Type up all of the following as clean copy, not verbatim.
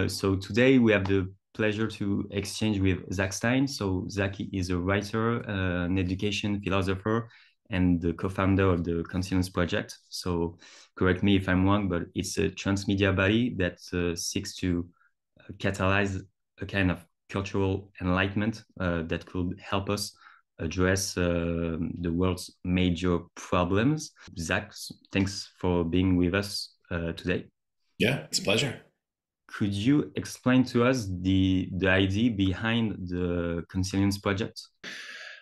So today we have the pleasure to exchange with Zak Stein. So Zak is a writer, an education philosopher, and the co-founder of the Consilience Project. So correct me if I'm wrong, but it's a transmedia body that seeks to catalyze a kind of cultural enlightenment that could help us address the world's major problems. Zak, thanks for being with us today. Yeah, it's a pleasure. Could you explain to us the idea behind the Consilience Project?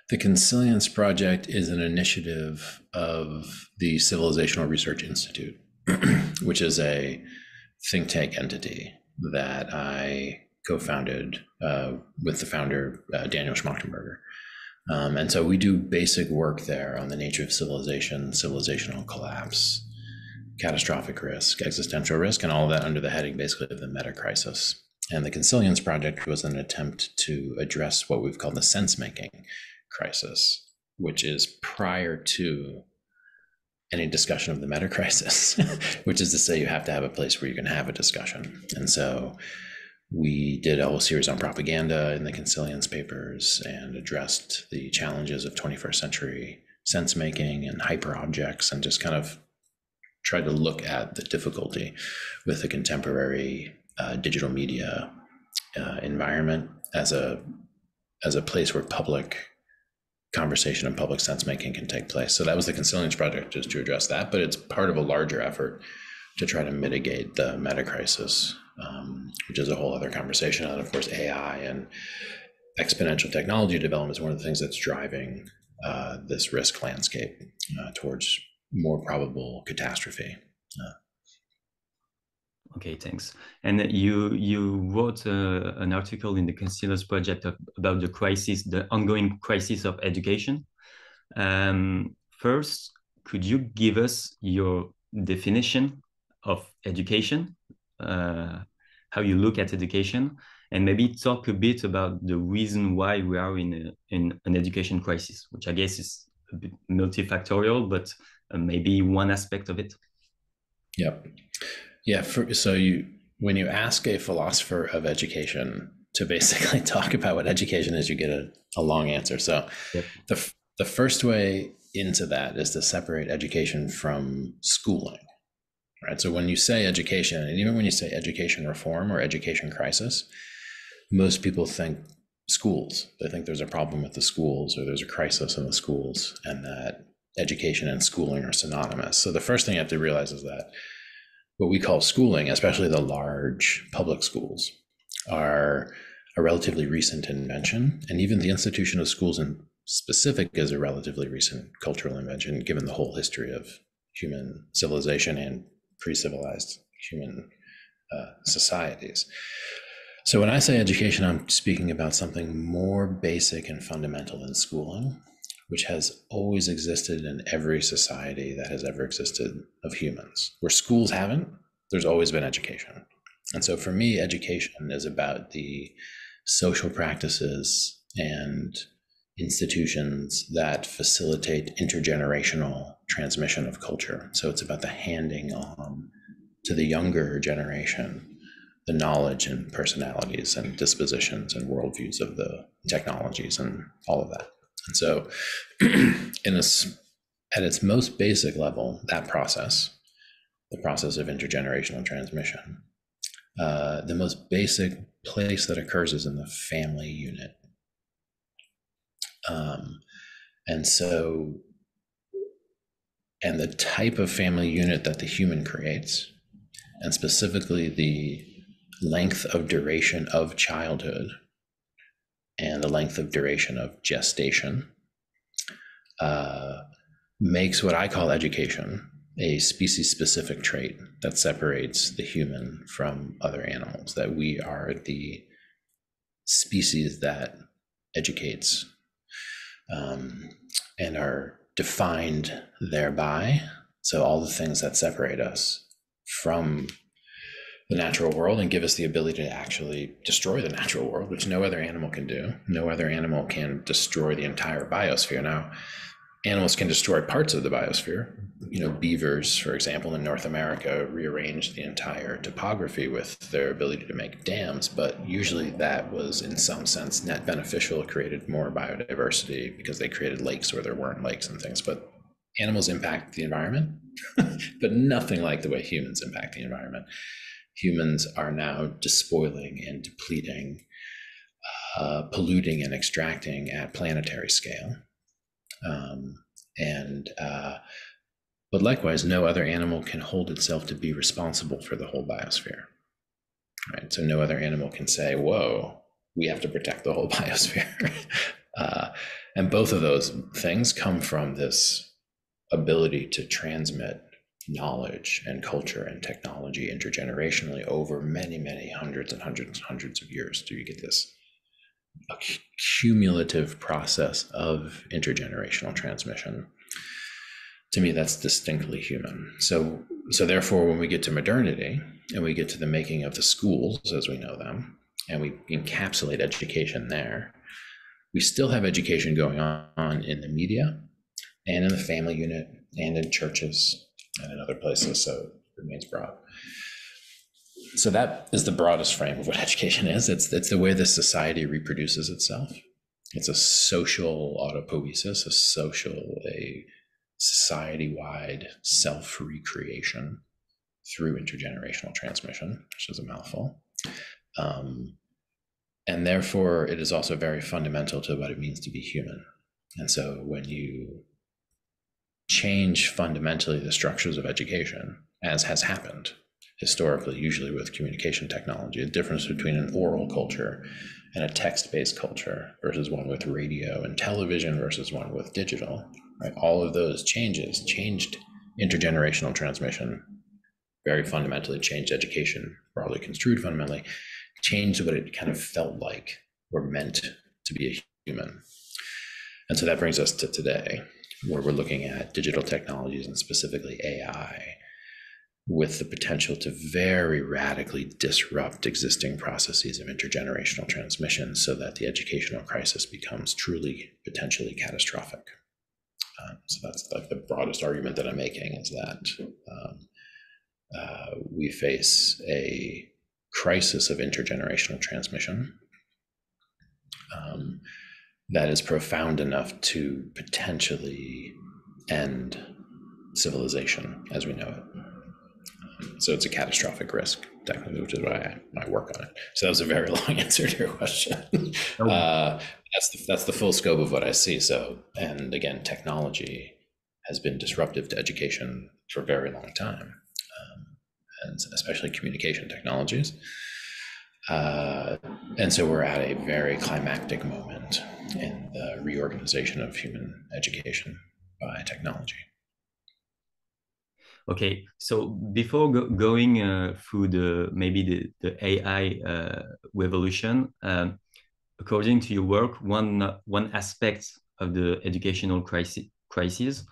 The Consilience Project is an initiative of the Civilizational Research Institute, which is a think tank entity that I co-founded with the founder, Daniel Schmachtenberger. And so we do basic work there on the nature of civilization, civilizational collapse, catastrophic risk, existential risk, and all of that under the heading basically of the meta crisis. And the Consilience Project was an attempt to address what we've called the sense-making crisis, which is prior to any discussion of the meta crisis, which is to say you have to have a place where you can have a discussion. And so we did a whole series on propaganda in the Consilience papers and addressed the challenges of 21st century sense-making and hyper-objects, and just kind of tried to look at the difficulty with the contemporary digital media environment as a place where public conversation and public sense making can take place. So that was the Consilience Project, just to address that, but it's part of a larger effort to try to mitigate the meta crisis, which is a whole other conversation. And of course, AI and exponential technology development is one of the things that's driving this risk landscape towards more probable catastrophe. Okay, thanks. And you wrote an article in the Consilience Project about the crisis, the ongoing crisis of education. First, could you give us your definition of education, how you look at education, and maybe talk a bit about the reason why we are in an education crisis, which I guess is a bit multifactorial, but maybe one aspect of it. Yep. Yeah. When you ask a philosopher of education to basically talk about what education is, you get a long answer. So Yep. The first way into that is to separate education from schooling, right? So when you say education, and even when you say education reform or education crisis, most people think schools. They think there's a problem with the schools, or there's a crisis in the schools, and that education and schooling are synonymous. So the first thing you have to realize is that what we call schooling, especially the large public schools, are a relatively recent invention. And even the institution of schools in specific is a relatively recent cultural invention, given the whole history of human civilization and pre-civilized human societies. So when I say education, I'm speaking about something more basic and fundamental than schooling, which has always existed in every society that has ever existed of humans. Where schools haven't, there's always been education. And so for me, education is about the social practices and institutions that facilitate intergenerational transmission of culture. So it's about the handing on to the younger generation the knowledge and personalities and dispositions and worldviews of the technologies and all of that. And so at its most basic level, that process, the process of intergenerational transmission, the most basic place that occurs is in the family unit. And the type of family unit that the human creates, and specifically the length of duration of childhood and the length of duration of gestation, makes what I call education a species-specific trait that separates the human from other animals, that we are the species that educates, and are defined thereby. So all the things that separate us from the natural world and give us the ability to actually destroy the natural world, which no other animal can do. No other animal can destroy the entire biosphere. Now, animals can destroy parts of the biosphere. Beavers, for example, in North America, rearranged the entire topography with their ability to make dams, but usually that was in some sense net beneficial. It created more biodiversity because they created lakes where there weren't lakes and things. But animals impact the environment, but nothing like the way humans impact the environment. Humans are now despoiling and depleting, polluting and extracting at planetary scale. But likewise, no other animal can hold itself to be responsible for the whole biosphere, right? So no other animal can say, whoa, we have to protect the whole biosphere. And both of those things come from this ability to transmit knowledge and culture and technology intergenerationally over many, many hundreds and hundreds and hundreds of years. Do you get this cumulative process of intergenerational transmission? To me, that's distinctly human. So therefore, when we get to modernity and we get to the making of the schools as we know them, and we encapsulate education there, we still have education going on in the media and in the family unit and in churches and in other places. So it remains broad. So that is the broadest frame of what education is. It's the way the society reproduces itself. It's a social autopoiesis, a society-wide self-recreation through intergenerational transmission, which is a mouthful. And therefore, it is also very fundamental to what it means to be human. And so when you change fundamentally the structures of education, as has happened historically, usually with communication technology, the difference between an oral culture and a text-based culture versus one with radio and television versus one with digital, right? All of those changes changed intergenerational transmission very fundamentally, changed education, broadly construed fundamentally, changed what it kind of felt like or meant to be a human. And so that brings us to today, where we're looking at digital technologies and specifically AI, with the potential to very radically disrupt existing processes of intergenerational transmission so that the educational crisis becomes truly potentially catastrophic. So that's like the broadest argument that I'm making, is that we face a crisis of intergenerational transmission that is profound enough to potentially end civilization as we know it. So it's a catastrophic risk, technically, which is why I work on it. So that was a very long answer to your question. That's the full scope of what I see. So, and again, technology has been disruptive to education for a very long time, and especially communication technologies. And so we're at a very climactic moment in the reorganization of human education by technology. Okay, so before going through the AI revolution, according to your work, one aspect of the educational crisis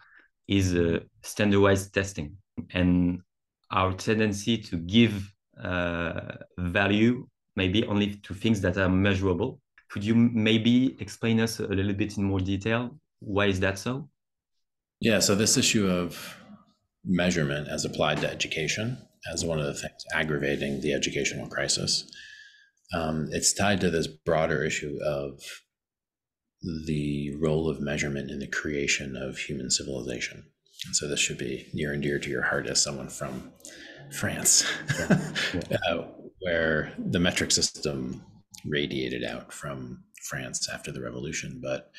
is standardized testing and our tendency to give value maybe only to things that are measurable. Could you maybe explain us a little bit in more detail? Why is that so? Yeah, so this issue of measurement as applied to education as one of the things aggravating the educational crisis, it's tied to this broader issue of the role of measurement in the creation of human civilization. And so this should be near and dear to your heart as someone from France, where the metric system radiated out from France after the revolution. But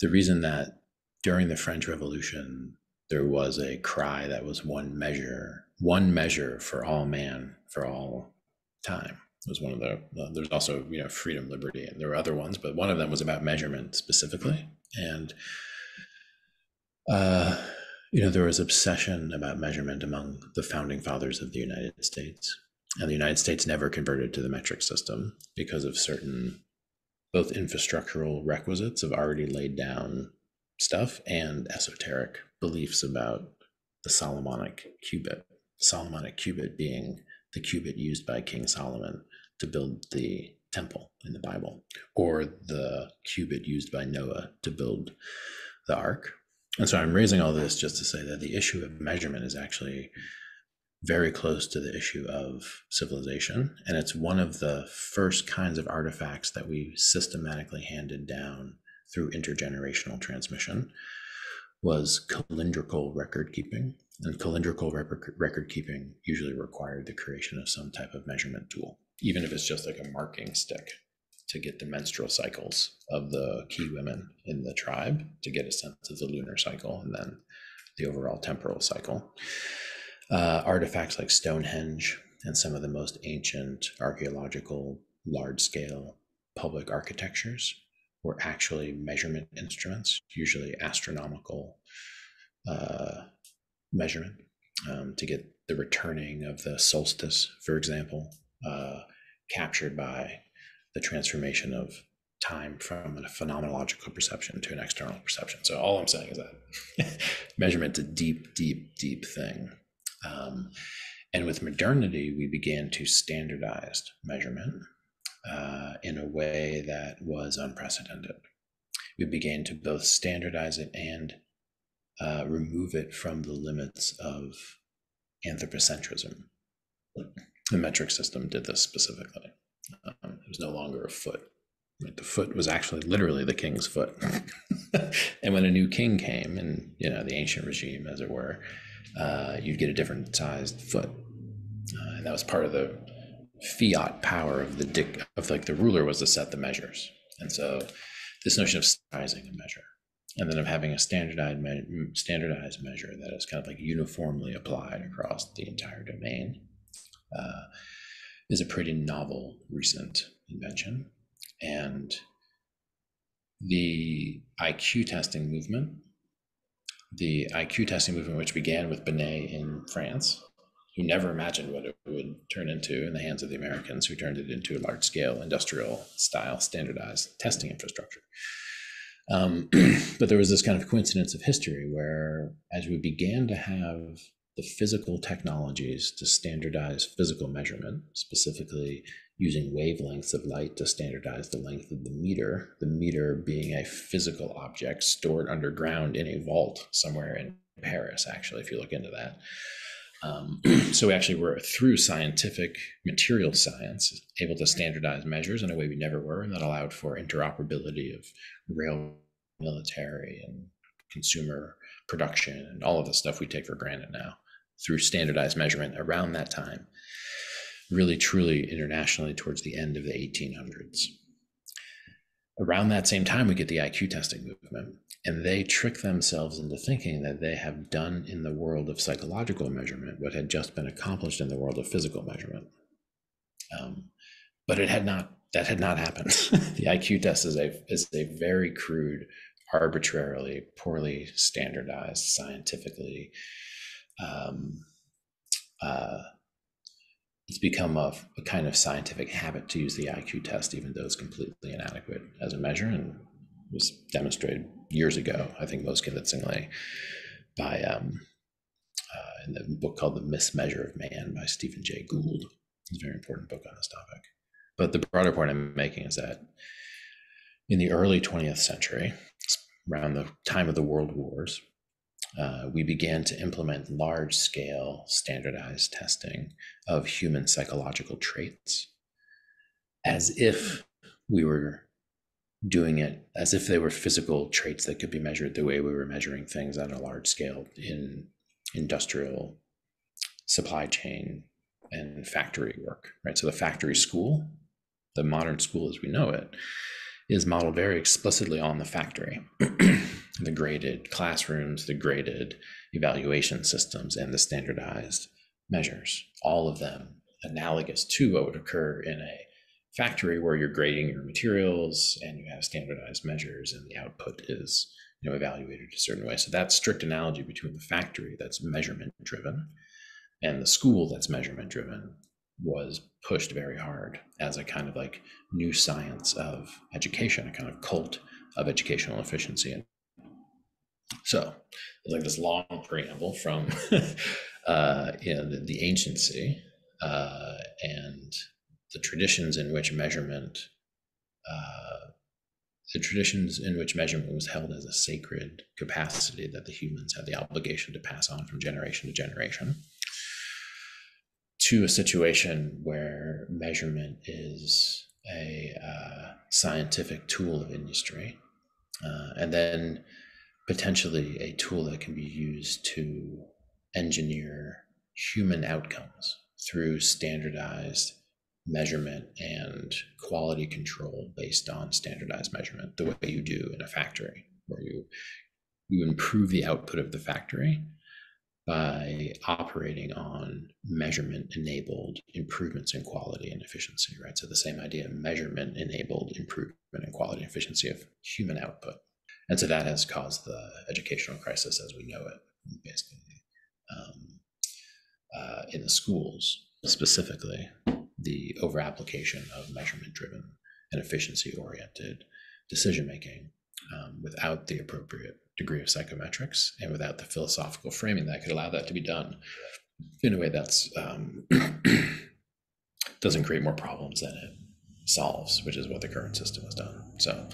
the reason that during the French Revolution, there was a cry that was one measure for all man, for all time. It was one of there's also, freedom, liberty, and there were other ones, but one of them was about measurement specifically. And, there was obsession about measurement among the founding fathers of the United States. And the United States never converted to the metric system because of certain both infrastructural requisites of already laid down stuff and esoteric beliefs about the Solomonic cubit. Solomonic cubit being the cubit used by King Solomon to build the temple in the Bible, or the cubit used by Noah to build the ark, And so I'm raising all this just to say that the issue of measurement is actually very close to the issue of civilization. And it's one of the first kinds of artifacts that we systematically handed down through intergenerational transmission was calendrical record keeping. And calendrical record keeping usually required the creation of some type of measurement tool, even if it's just like a marking stick to get the menstrual cycles of the key women in the tribe, to get a sense of the lunar cycle and then the overall temporal cycle. Artifacts like Stonehenge and some of the most ancient archaeological large-scale public architectures were actually measurement instruments, usually astronomical measurement, to get the returning of the solstice, for example, captured by the transformation of time from a phenomenological perception to an external perception. So all I'm saying is that measurement's a deep, deep, deep thing. And with modernity, we began to standardize measurement in a way that was unprecedented. We began to both standardize it and remove it from the limits of anthropocentrism. The metric system did this specifically. It was no longer a foot. The foot was actually literally the king's foot. And when a new king came, in the ancient regime, as it were, you'd get a different sized foot. And that was part of the fiat power of the ruler, was to set the measures. And so this notion of sizing a measure, and then of having a standardized measure that is kind of like uniformly applied across the entire domain, is a pretty novel recent invention. And the IQ testing movement, which began with Binet in France, who never imagined what it would turn into in the hands of the Americans, who turned it into a large-scale industrial-style standardized testing infrastructure. But there was this kind of coincidence of history where, as we began to have the physical technologies to standardize physical measurement, specifically using wavelengths of light to standardize the length of the meter being a physical object stored underground in a vault somewhere in Paris, actually, if you look into that. So we actually were, through scientific material science, able to standardize measures in a way we never were, and that allowed for interoperability of rail, military, and consumer production, and all of the stuff we take for granted now, through standardized measurement around that time, really truly internationally towards the end of the 1800s. Around that same time, we get the IQ testing movement, and they trick themselves into thinking that they have done in the world of psychological measurement what had just been accomplished in the world of physical measurement. But that had not happened. The IQ test is a very crude, arbitrarily, poorly standardized, scientifically, it's become a kind of scientific habit to use the IQ test, even though it's completely inadequate as a measure, and was demonstrated years ago, I think most convincingly, by in the book called The Mismeasure of Man by Stephen Jay Gould. It's a very important book on this topic. But the broader point I'm making is that in the early 20th century, around the time of the World Wars, we began to implement large-scale standardized testing of human psychological traits, as if we were doing it as if they were physical traits that could be measured the way we were measuring things on a large scale in industrial supply chain and factory work, right? So the factory school, the modern school as we know it, is modeled very explicitly on the factory. The graded classrooms, the graded evaluation systems, and the standardized measures, all of them analogous to what would occur in a factory where you're grading your materials and you have standardized measures and the output is evaluated a certain way. So that strict analogy between the factory that's measurement driven and the school that's measurement driven was pushed very hard as a kind of like new science of education, a kind of cult of educational efficiency. And so it's like this long preamble from the anciency and the traditions in which measurement the traditions in which measurement was held as a sacred capacity that the humans had the obligation to pass on from generation to generation, to a situation where measurement is a scientific tool of industry, and then potentially a tool that can be used to engineer human outcomes through standardized measurement and quality control based on standardized measurement, the way you do in a factory, where you improve the output of the factory by operating on measurement enabled improvements in quality and efficiency, right? So the same idea, measurement enabled improvement in quality and efficiency of human output. And so that has caused the educational crisis as we know it, basically, in the schools, specifically the over-application of measurement-driven and efficiency-oriented decision-making without the appropriate degree of psychometrics and without the philosophical framing that could allow that to be done in a way that's doesn't create more problems than it solves, which is what the current system has done. So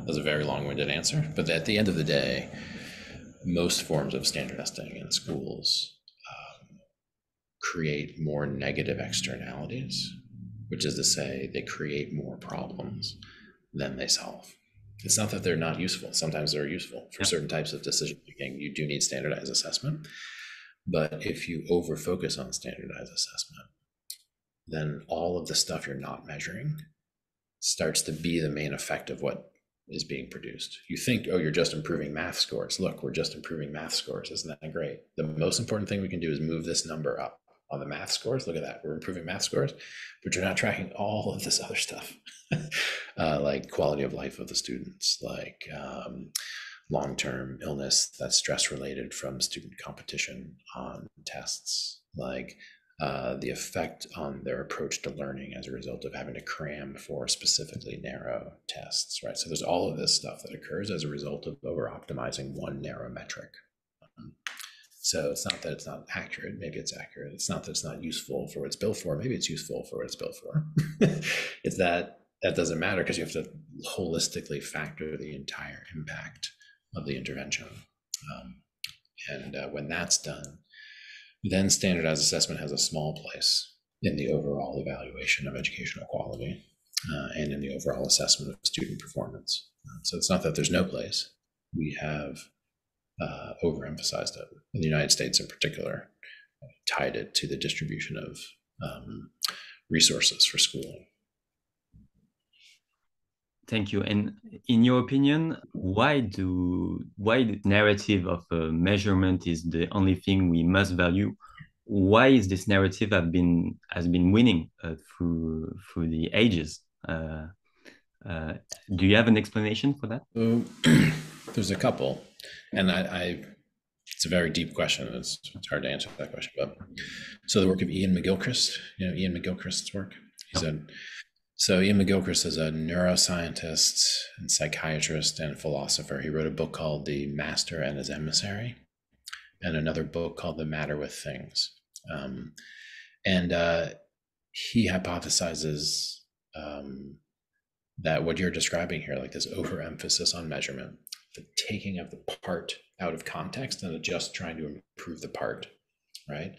that's a very long-winded answer, but at the end of the day, most forms of standard testing in schools create more negative externalities, which is to say they create more problems than they solve. It's not that they're not useful. Sometimes they're useful for certain types of decision making. You do need standardized assessment, but if you over focus on standardized assessment, then all of the stuff you're not measuring starts to be the main effect of what is being produced. You think, oh, you're just improving math scores. Look, we're just improving math scores. Isn't that great? The most important thing we can do is move this number up on the math scores. Look at that. We're improving math scores, but you're not tracking all of this other stuff, like quality of life of the students, like long-term illness that's stress-related from student competition on tests, like the effect on their approach to learning as a result of having to cram for specifically narrow tests, right? So there's all of this stuff that occurs as a result of over-optimizing one narrow metric. So it's not that it's not accurate. Maybe it's accurate. It's not that it's not useful for what it's built for. Maybe it's useful for what it's built for. It's that doesn't matter because you have to holistically factor the entire impact of the intervention. When that's done, then standardized assessment has a small place in the overall evaluation of educational quality and in the overall assessment of student performance. So it's not that there's no place. We have overemphasized it, in the United States in particular, tied it to the distribution of resources for schooling. Thank you. And in your opinion, why the narrative of measurement is the only thing we must value? Why is this narrative has been winning through the ages? Do you have an explanation for that? There's a couple, and it's a very deep question. It's hard to answer that question. But so the work of Ian McGilchrist, Ian McGilchrist's work. So Ian McGilchrist is a neuroscientist and psychiatrist and philosopher. He wrote a book called The Master and His Emissary, and another book called The Matter with Things. He hypothesizes that what you're describing here, like this overemphasis on measurement, the taking of the part out of context and just trying to improve the part, right?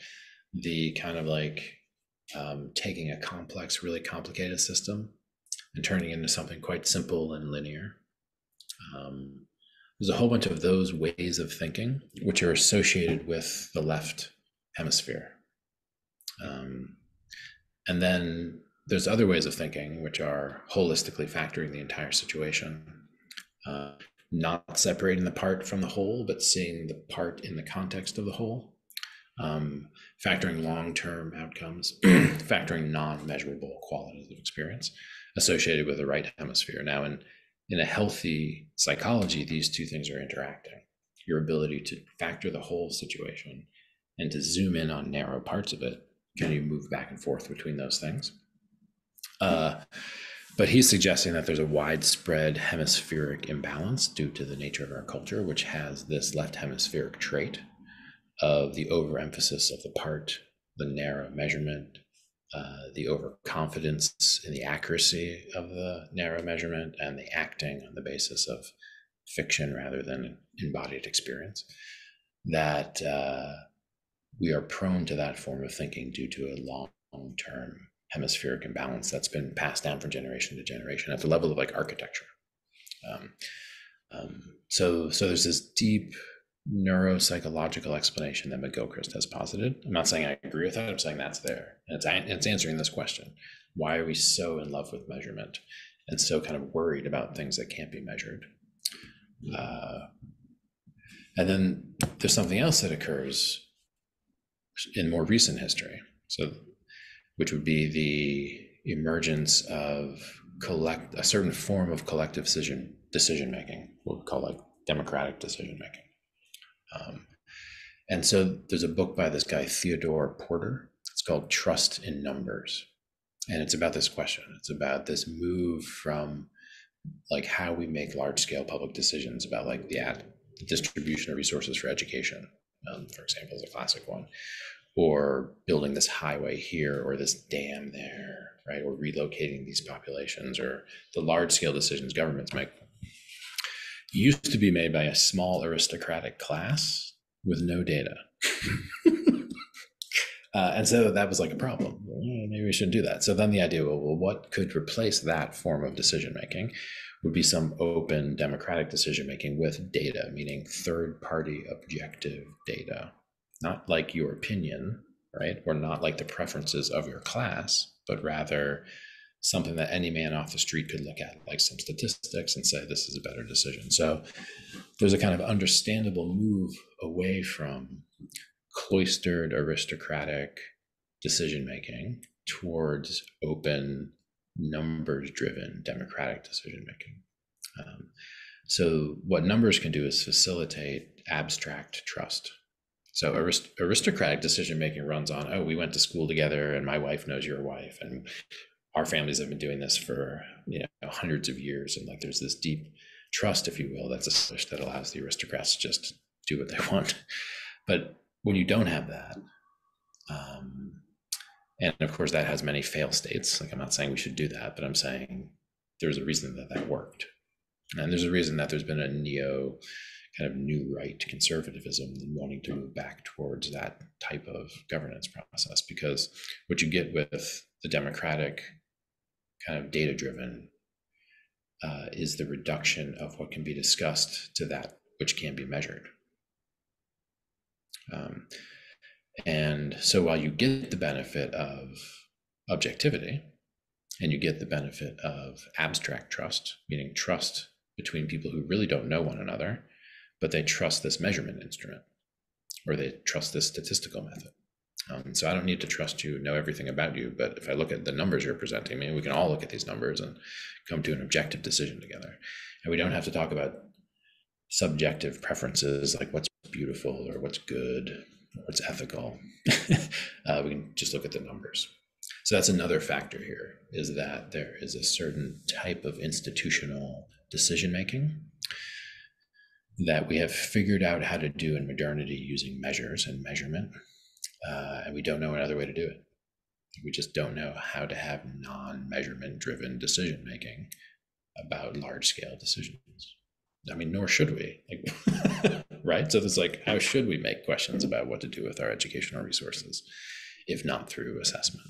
The kind of like taking a complex, really complicated system and turning it into something quite simple and linear. There's a whole bunch of those ways of thinking which are associated with the left hemisphere. And then there's other ways of thinking which are holistically factoring the entire situation, not separating the part from the whole, but seeing the part in the context of the whole, factoring long-term outcomes, factoring non-measurable qualities of experience associated with the right hemisphere. Now, in a healthy psychology, these two things are interacting. Your ability to factor the whole situation and to zoom in on narrow parts of it, can you move back and forth between those things? But he's suggesting that there's a widespread hemispheric imbalance due to the nature of our culture, which has this left hemispheric trait of the overemphasis of the part, the narrow measurement, the overconfidence in the accuracy of the narrow measurement, and the acting on the basis of fiction rather than embodied experience, that we are prone to that form of thinking due to a long-term hemispheric imbalance that's been passed down from generation to generation at the level of like architecture. So there's this deep neuropsychological explanation that McGilchrist has posited. I'm not saying I agree with that. I'm saying that's there. And it's answering this question. Why are we so in love with measurement and so kind of worried about things that can't be measured? And then there's something else that occurs in more recent history, which would be the emergence of a certain form of collective decision making, what we call like democratic decision making. And so there's a book by this guy, Theodore Porter. It's called Trust in Numbers. And it's about this question. It's about this move from like how we make large scale public decisions about like the distribution of resources for education, for example, is a classic one, or building this highway here or this dam there, right? Or relocating these populations, or the large scale decisions governments make used to be made by a small aristocratic class with no data. And so that was like a problem. Well, maybe we shouldn't do that. So then the idea, well, what could replace that form of decision-making would be some open democratic decision-making with data, meaning third-party objective data, not like your opinion, right? Or not like the preferences of your class, but rather something that any man off the street could look at, like some statistics, and say, this is a better decision. So there's a kind of understandable move away from cloistered aristocratic decision-making towards open, numbers-driven democratic decision-making. So what numbers can do is facilitate abstract trust. So aristocratic decision-making runs on, oh, we went to school together and my wife knows your wife, and our families have been doing this for hundreds of years, and like there's this deep trust, if you will, that's established that allows the aristocrats to just do what they want. But when you don't have that, and of course that has many fail states, like I'm not saying we should do that, but I'm saying there's a reason that worked, and there's a reason that there's been a kind of new right conservatism and wanting to move back towards that type of governance process, because what you get with the democratic kind of data-driven is the reduction of what can be discussed to that which can be measured. And so while you get the benefit of objectivity and you get the benefit of abstract trust, meaning trust between people who really don't know one another, but they trust this measurement instrument, or they trust this statistical method. So I don't need to trust you, know everything about you, but if I look at the numbers you're presenting me, we can all look at these numbers and come to an objective decision together. And we don't have to talk about subjective preferences like what's beautiful or what's good or what's ethical. We can just look at the numbers. So that's another factor here, is that there is a certain type of institutional decision-making that we have figured out how to do in modernity using measures and measurement. And we don't know another way to do it. We just don't know how to have non-measurement driven decision-making about large-scale decisions. I mean, nor should we, right? So it's like, how should we make questions about what to do with our educational resources, if not through assessment,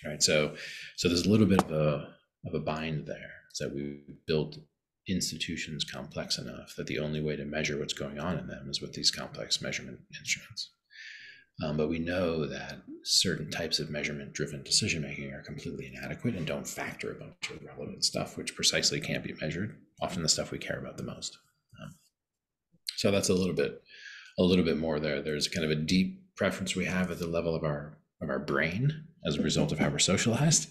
right? So there's a little bit of a bind there, so we built institutions complex enough that the only way to measure what's going on in them is with these complex measurement instruments. But we know that certain types of measurement-driven decision-making are completely inadequate and don't factor a bunch of relevant stuff, which precisely can't be measured, often the stuff we care about the most. So that's a little bit more there. There's kind of a deep preference we have at the level of our brain as a result of how we're socialized.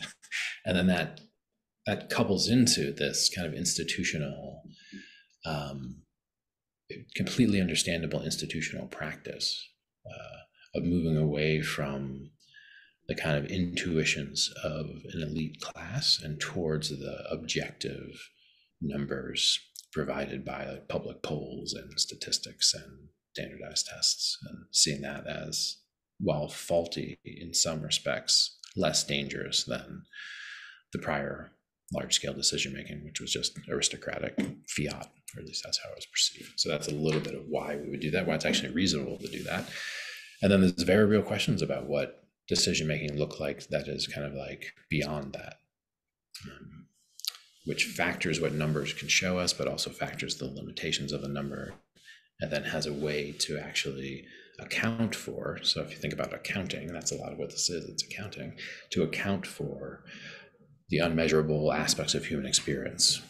And then that couples into this kind of institutional, completely understandable institutional practice of moving away from the kind of intuitions of an elite class and towards the objective numbers provided by like public polls and statistics and standardized tests, and seeing that as, while faulty in some respects, less dangerous than the prior large-scale decision-making, which was just aristocratic fiat, or at least that's how it was perceived. So that's a little bit of why we would do that, why it's actually reasonable to do that. And then there's very real questions about what decision-making look like that is kind of like beyond that, which factors what numbers can show us, but also factors the limitations of the number, and then has a way to actually account for. So if you think about accounting, that's a lot of what this is, it's accounting, to account for the unmeasurable aspects of human experience.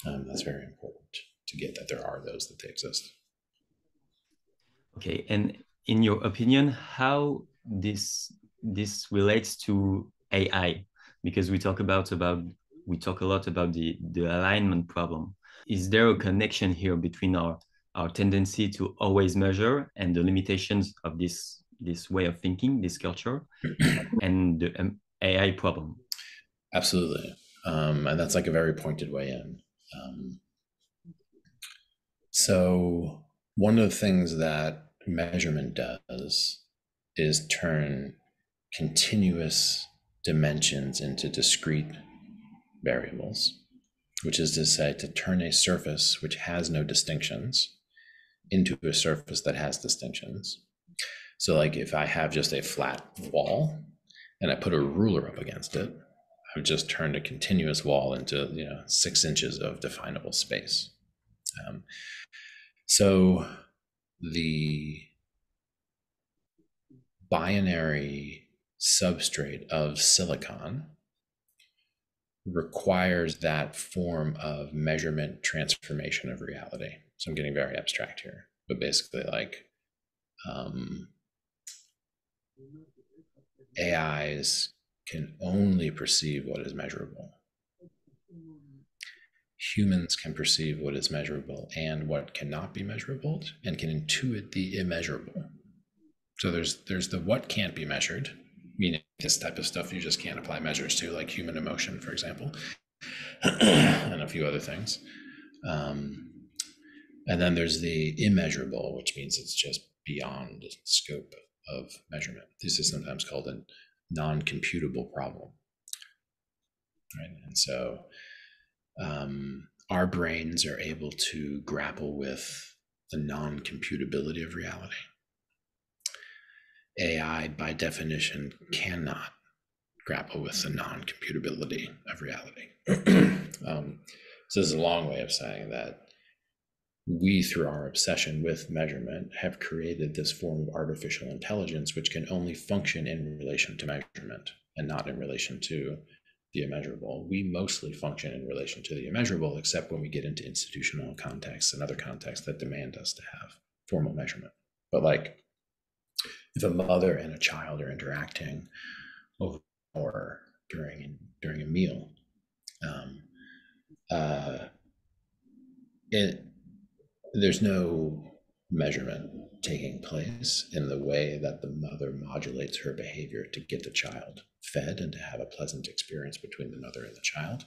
That's very important to get that there are those, that they exist. Okay, and in your opinion, how this relates to AI? Because we talk a lot about the alignment problem. Is there a connection here between our tendency to always measure and the limitations of this way of thinking, this culture, and the AI problem? Absolutely. And that's like a very pointed way in. So one of the things that measurement does is turn continuous dimensions into discrete variables, which is to say, to turn a surface which has no distinctions into a surface that has distinctions. So like if I have just a flat wall and I put a ruler up against it, I've just turned a continuous wall into 6 inches of definable space. So the binary substrate of silicon requires that form of measurement transformation of reality. So I'm getting very abstract here, but basically like AIs can only perceive what is measurable. Humans can perceive what is measurable and what cannot be measurable, and can intuit the immeasurable. So there's the what can't be measured, meaning this type of stuff you just can't apply measures to, like human emotion, for example, and a few other things. And then there's the immeasurable, which means it's just beyond the scope of measurement. This is sometimes called a non-computable problem, right? And so our brains are able to grapple with the non-computability of reality. AI, by definition, cannot grapple with the non-computability of reality. So this is a long way of saying that we, through our obsession with measurement, have created this form of artificial intelligence which can only function in relation to measurement and not in relation to the immeasurable. We mostly function in relation to the immeasurable, except when we get into institutional contexts and other contexts that demand us to have formal measurement. But like, if a mother and a child are interacting over or during a meal, there's no measurement taking place in the way that the mother modulates her behavior to get the child fed and to have a pleasant experience between the mother and the child.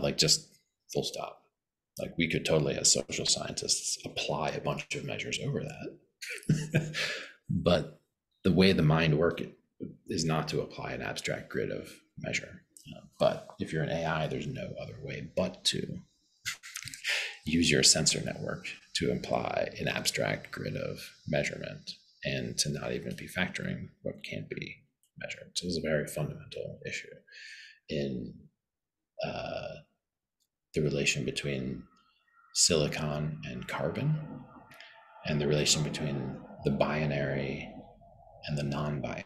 Like just full stop. Like we could totally, as social scientists, apply a bunch of measures over that. But the way the mind works is not to apply an abstract grid of measure. But if you're an AI, there's no other way but to use your sensor network to apply an abstract grid of measurement and to not even be factoring what can't be measured. So it's a very fundamental issue in the relation between silicon and carbon, and the relation between the binary and the non-binary,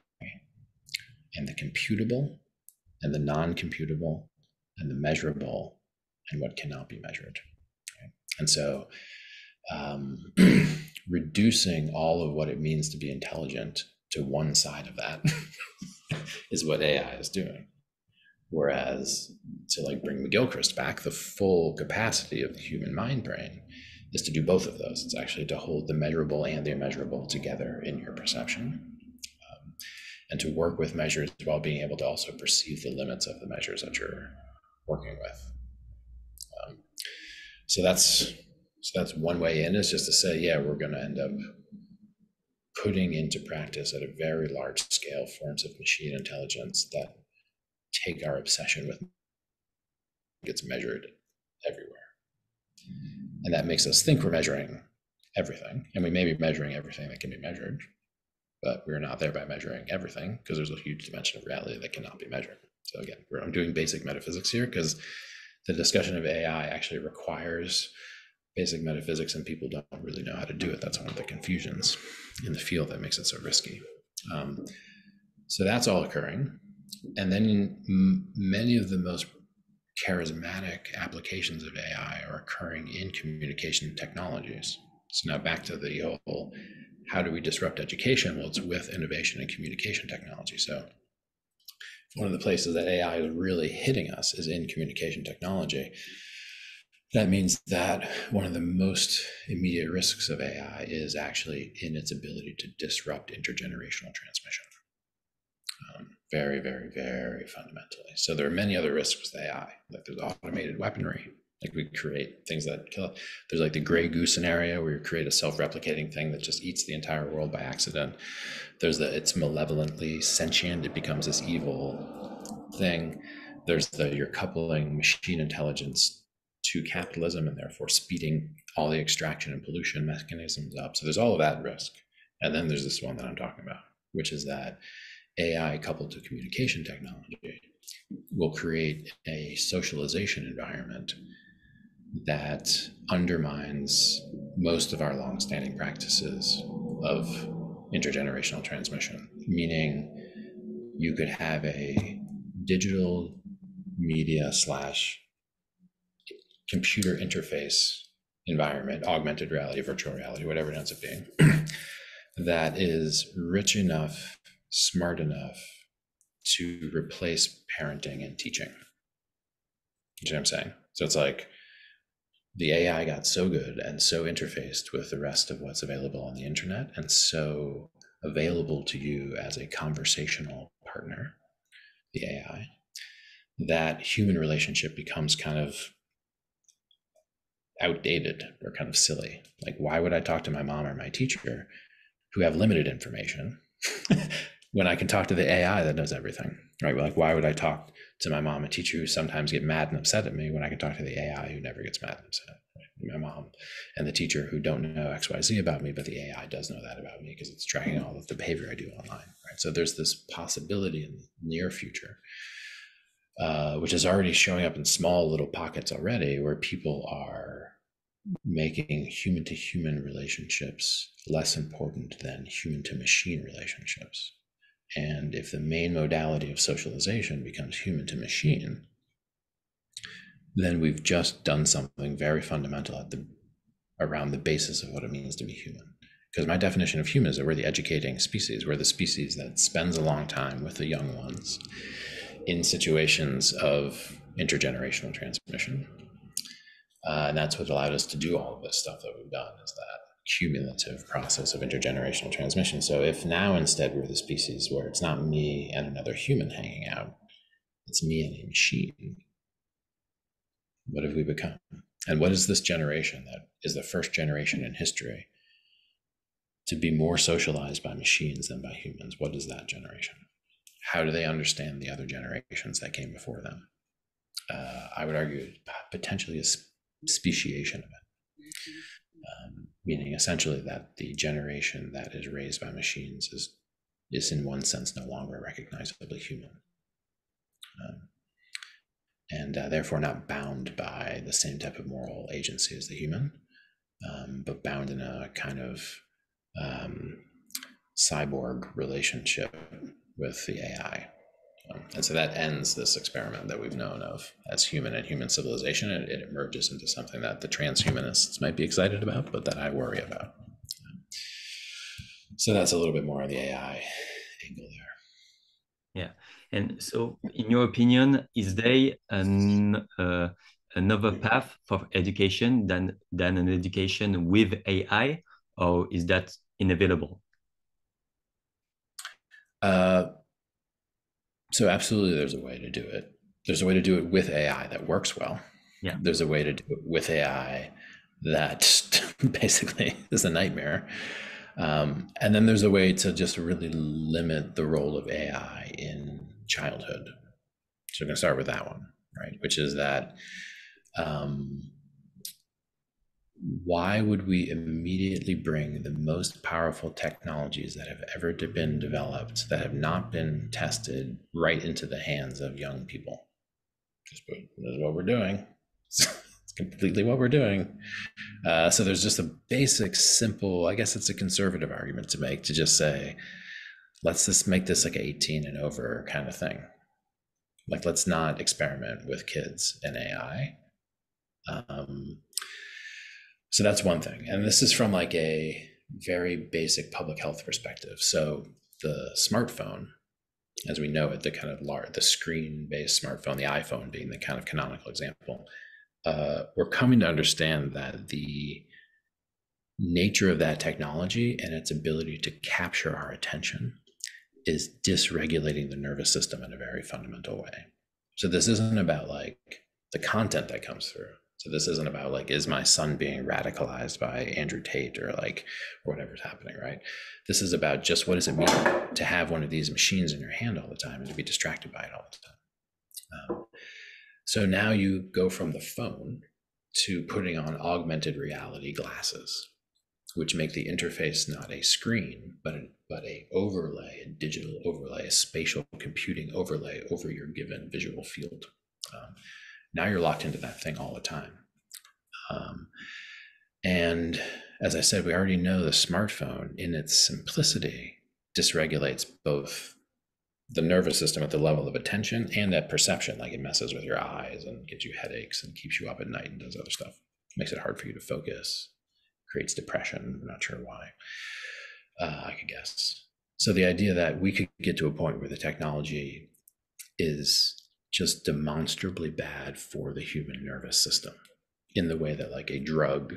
and the computable and the non-computable, and the measurable and what cannot be measured. Okay? And so reducing all of what it means to be intelligent to one side of that is what AI is doing. Whereas, to like bring McGilchrist back, the full capacity of the human mind brain is to do both of those. It's actually to hold the measurable and the immeasurable together in your perception, and to work with measures while being able to also perceive the limits of the measures that you're working with. So that's one way in, is just to say, yeah, we're going to end up putting into practice at a very large scale forms of machine intelligence that take our obsession with gets measured everywhere. And that makes us think we're measuring everything. And we may be measuring everything that can be measured, but we're not thereby measuring everything because there's a huge dimension of reality that cannot be measured. So again, I'm doing basic metaphysics here because the discussion of AI actually requires basic metaphysics and people don't really know how to do it. That's one of the confusions in the field that makes it so risky. So that's all occurring. And then many of the most charismatic applications of AI are occurring in communication technologies. So now back to the whole, how do we disrupt education? Well, it's with innovation in communication technology. So one of the places that AI is really hitting us is in communication technology. That means that one of the most immediate risks of AI is actually in its ability to disrupt intergenerational transmission. Very, very, very fundamentally. So there are many other risks with AI. Like there's automated weaponry. Like we create things that kill. There's like the gray goo scenario where you create a self-replicating thing that just eats the entire world by accident. There's it's malevolently sentient. It becomes this evil thing. There's you're coupling machine intelligence to capitalism and therefore speeding all the extraction and pollution mechanisms up. So there's all of that risk. And then there's this one that I'm talking about, which is that AI coupled to communication technology will create a socialization environment that undermines most of our longstanding practices of intergenerational transmission, meaning you could have a digital media / computer interface environment, augmented reality, virtual reality, whatever it ends up being, that is rich enough, smart enough to replace parenting and teaching. You know what I'm saying? So it's like the AI got so good and so interfaced with the rest of what's available on the internet and so available to you as a conversational partner, the AI, that human relationship becomes kind of outdated or kind of silly. Like, why would I talk to my mom or my teacher who have limited information when I can talk to the AI that knows everything, right? Like, why would I talk to my mom and teacher who sometimes get mad and upset at me when I can talk to the AI who never gets mad and upset? Right? My mom and the teacher who don't know XYZ about me, but the AI does know that about me because it's tracking all of the behavior I do online, right? So there's this possibility in the near future, which is already showing up in small little pockets already, where people are making human to human relationships less important than human to machine relationships. And if the main modality of socialization becomes human to machine, then we've just done something very fundamental around the basis of what it means to be human. Because my definition of human is that we're the educating species. We're the species that spends a long time with the young ones in situations of intergenerational transmission. And that's what allowed us to do all of this stuff that we've done, is that cumulative process of intergenerational transmission. So if now instead we're the species where it's not me and another human hanging out, it's me and a machine, what have we become? And what is this generation that is the first generation in history to be more socialized by machines than by humans? What is that generation? How do they understand the other generations that came before them? I would argue potentially a speciation of it. Meaning essentially that the generation that is raised by machines is in one sense no longer recognizably human, and therefore not bound by the same type of moral agency as the human, but bound in a kind of cyborg relationship with the AI. And so that ends this experiment that we've known of as human and human civilization, and it emerges into something that the transhumanists might be excited about, but that I worry about. So that's a little bit more on the AI angle there. Yeah. And so, in your opinion, is there another path for education than an education with AI, or is that inevitable? So absolutely, there's a way to do it. There's a way to do it with AI that works well. Yeah. There's a way to do it with AI that basically is a nightmare. And then there's a way to just really limit the role of AI in childhood. So we're going to start with that one, right? Which is that why would we immediately bring the most powerful technologies that have ever been developed, that have not been tested, right into the hands of young people? This is what we're doing. It's completely what we're doing. So there's just a basic, simple, I guess it's a conservative argument to make, to just say, let's just make this like 18 and over kind of thing. Like, let's not experiment with kids and AI. So that's one thing. And this is from like a very basic public health perspective. So the smartphone, as we know it, the kind of the screen-based smartphone, the iPhone being the kind of canonical example, we're coming to understand that the nature of that technology and its ability to capture our attention is dysregulating the nervous system in a very fundamental way. So this isn't about like the content that comes through. So this isn't about like, is my son being radicalized by Andrew Tate or whatever's happening, right? This is about just what does it mean to have one of these machines in your hand all the time and to be distracted by it all the time. So now you go from the phone to putting on augmented reality glasses, which make the interface not a screen, but a overlay, a digital overlay, a spatial computing overlay over your given visual field. Now you're locked into that thing all the time. And as I said, we already know the smartphone in its simplicity dysregulates both the nervous system at the level of attention and at perception. Like, it messes with your eyes and gives you headaches and keeps you up at night and does other stuff. Makes it hard for you to focus, creates depression. I'm not sure why. I could guess. So the idea that we could get to a point where the technology is just demonstrably bad for the human nervous system, in the way that like a drug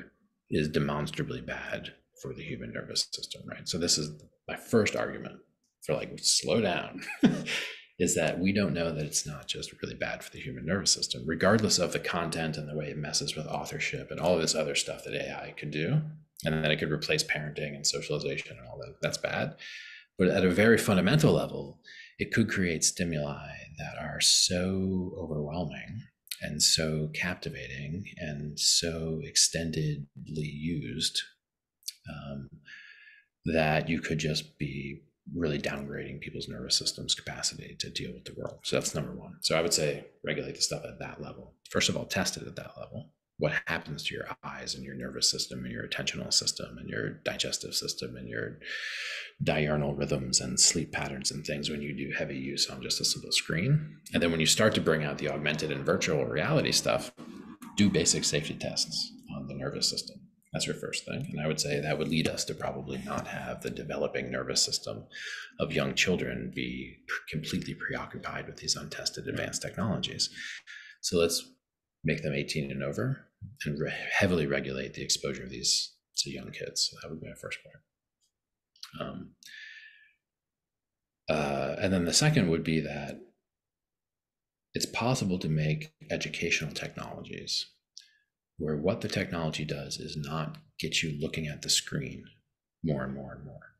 is demonstrably bad for the human nervous system, right? So this is my first argument for like, slow down, is that we don't know that it's not just really bad for the human nervous system, regardless of the content and the way it messes with authorship and all of this other stuff that AI could do, and that it could replace parenting and socialization and all that. That's bad. But at a very fundamental level, it could create stimuli that are so overwhelming and so captivating and so extendedly used that you could just be really downgrading people's nervous system's capacity to deal with the world. So that's number one. So I would say regulate the stuff at that level. First of all, test it at that level. What happens to your eyes and your nervous system and your attentional system and your digestive system and your diurnal rhythms and sleep patterns and things when you do heavy use on just a simple screen. And then when you start to bring out the augmented and virtual reality stuff, do basic safety tests on the nervous system. That's your first thing. And I would say that would lead us to probably not have the developing nervous system of young children be completely preoccupied with these untested advanced technologies. So let's make them 18 and over and heavily regulate the exposure of these to young kids. So that would be my first point. And then the second would be that it's possible to make educational technologies where what the technology does is not get you looking at the screen more and more and more.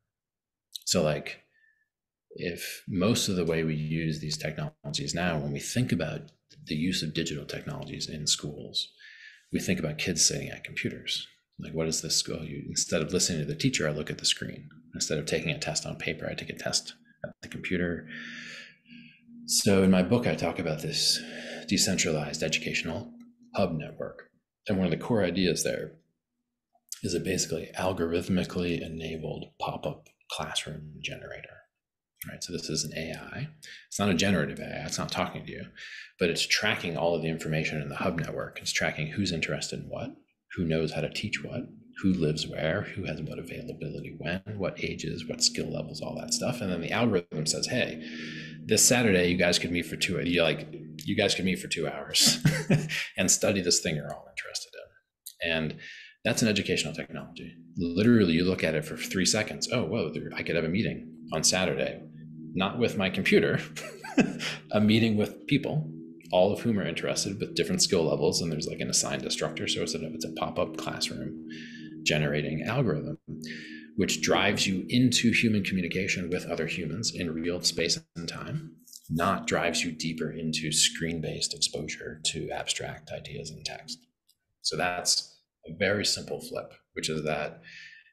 So like, if most of the way we use these technologies now, when we think about the use of digital technologies in schools, we think about kids sitting at computers. Like, what is this school? Instead of listening to the teacher, I look at the screen. Instead of taking a test on paper, I take a test at the computer. So in my book, I talk about this decentralized educational hub network. And one of the core ideas there is a basically algorithmically enabled pop-up classroom generator. Right, so this is an AI. It's not a generative AI, it's not talking to you, but it's tracking all of the information in the hub network. It's tracking who's interested in what, who knows how to teach what, who lives where, who has what availability when, what ages, what skill levels, all that stuff. And then the algorithm says, hey, this Saturday, you guys could meet for 2 hours and study this thing you're all interested in. And that's an educational technology. Literally, you look at it for 3 seconds. Oh, whoa, I could have a meeting on Saturday, not with my computer, a meeting with people, all of whom are interested with different skill levels. And there's like an assigned instructor. So it's a pop-up classroom generating algorithm, which drives you into human communication with other humans in real space and time, not drives you deeper into screen-based exposure to abstract ideas and text. So that's a very simple flip, which is that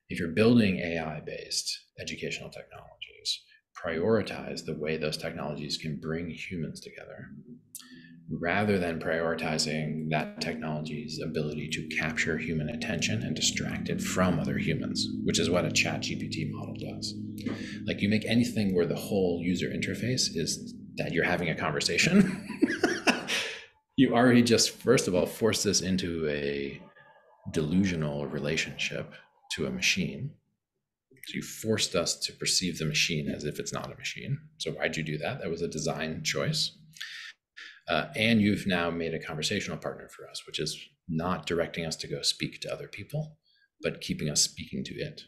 if you're building AI-based educational technologies, prioritize the way those technologies can bring humans together, rather than prioritizing that technology's ability to capture human attention and distract it from other humans, which is what a ChatGPT model does. Like, you make anything where the whole user interface is that you're having a conversation, you already just, first of all, force this into a delusional relationship to a machine. So you forced us to perceive the machine as if it's not a machine. So why'd you do that? That was a design choice. And you've now made a conversational partner for us, which is not directing us to go speak to other people, but keeping us speaking to it.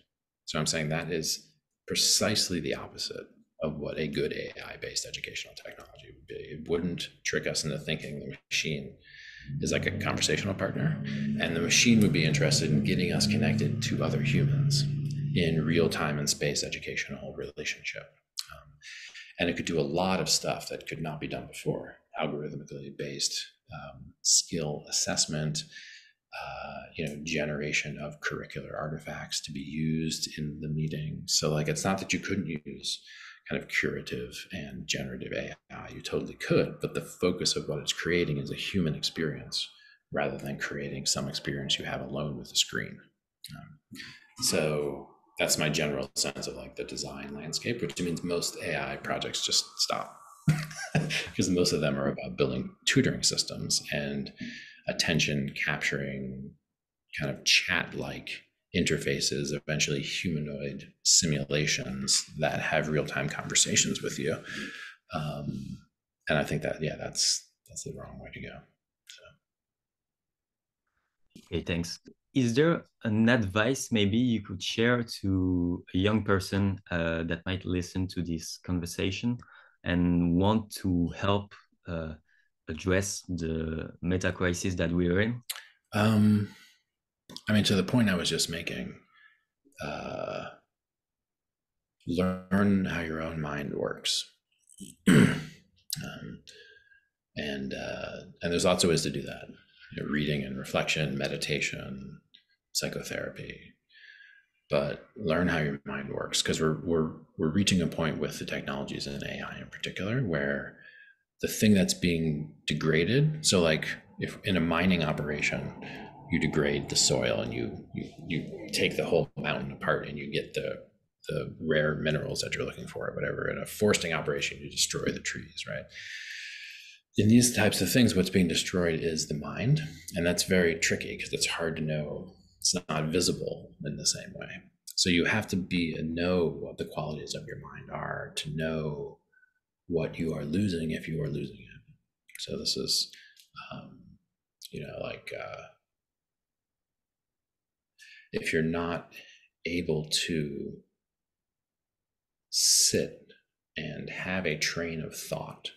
So I'm saying that is precisely the opposite of what a good AI-based educational technology would be. It wouldn't trick us into thinking the machine is like a conversational partner, and the machine would be interested in getting us connected to other humans in real time and space educational relationship. And it could do a lot of stuff that could not be done before. Algorithmically based skill assessment, generation of curricular artifacts to be used in the meeting. So like, it's not that you couldn't use kind of curative and generative AI, you totally could, but the focus of what it's creating is a human experience rather than creating some experience you have alone with the screen. So that's my general sense of like the design landscape, which means most AI projects just stop because most of them are about building tutoring systems and attention capturing kind of chat-like interfaces, eventually humanoid simulations that have real-time conversations with you. And I think that, that's the wrong way to go. So. Okay, thanks. Is there an advice maybe you could share to a young person that might listen to this conversation and want to help address the meta crisis that we're in? I mean, to the point I was just making, learn how your own mind works. And there's lots of ways to do that. Reading and reflection, meditation, psychotherapy, but learn how your mind works, because we're reaching a point with the technologies and AI in particular where the thing that's being degraded, so like if in a mining operation you degrade the soil and you take the whole mountain apart and you get the rare minerals that you're looking for or whatever. In a foresting operation, you destroy the trees, right? In these types of things, what's being destroyed is the mind. And that's very tricky because it's hard to know. It's not visible in the same way. So you have to know what the qualities of your mind are to know what you are losing if you are losing it. So this is, if you're not able to sit and have a train of thought,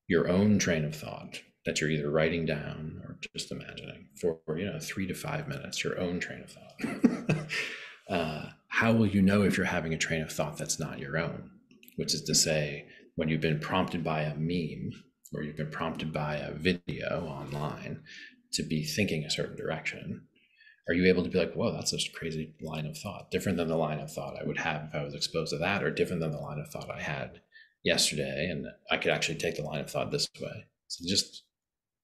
your own train of thought that you're either writing down or just imagining for 3 to 5 minutes, your own train of thought. How will you know if you're having a train of thought that's not your own? Which is to say, when you've been prompted by a meme or you've been prompted by a video online to be thinking a certain direction, are you able to be like, whoa, that's a crazy line of thought, different than the line of thought I would have if I was exposed to that, or different than the line of thought I had yesterday, and I could actually take the line of thought this way. So just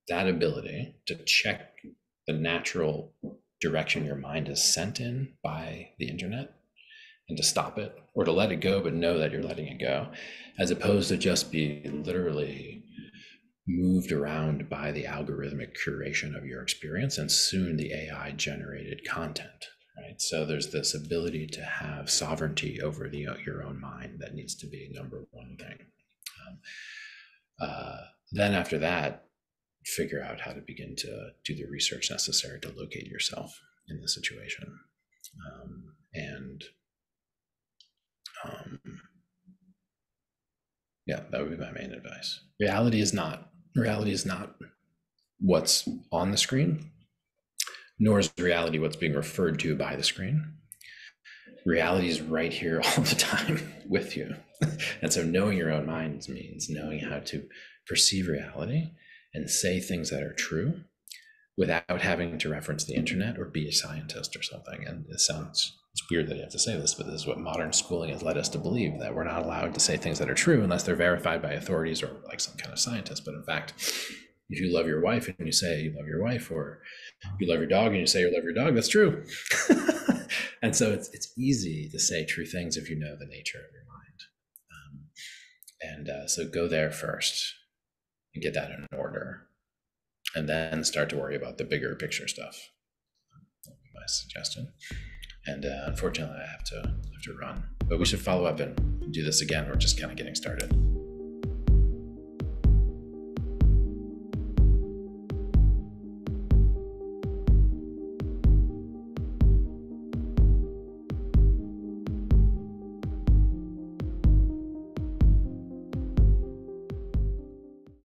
that ability to check the natural direction your mind is sent in by the internet and to stop it or to let it go, but know that you're letting it go, as opposed to just be literally moved around by the algorithmic curation of your experience and soon the AI generated content, right? So there's this ability to have sovereignty over your own mind that needs to be number one thing. Then after that, figure out how to begin to do the research necessary to locate yourself in the situation. Yeah, that would be my main advice. Reality is not what's on the screen, nor is reality what's being referred to by the screen. reality is right here all the time with you. And so knowing your own mind means knowing how to perceive reality and say things that are true without having to reference the internet or be a scientist or something. And it's weird that you have to say this, but this is what modern schooling has led us to believe, that we're not allowed to say things that are true unless they're verified by authorities or like some kind of scientist. But in fact, if you love your wife and you say you love your wife, or you love your dog and you say you love your dog, that's true. And so it's easy to say true things if you know the nature of your mind. So go there first and get that in order, and then start to worry about the bigger picture stuff. That would be my suggestion. And unfortunately, I have to run. But we should follow up and do this again. We're just kind of getting started.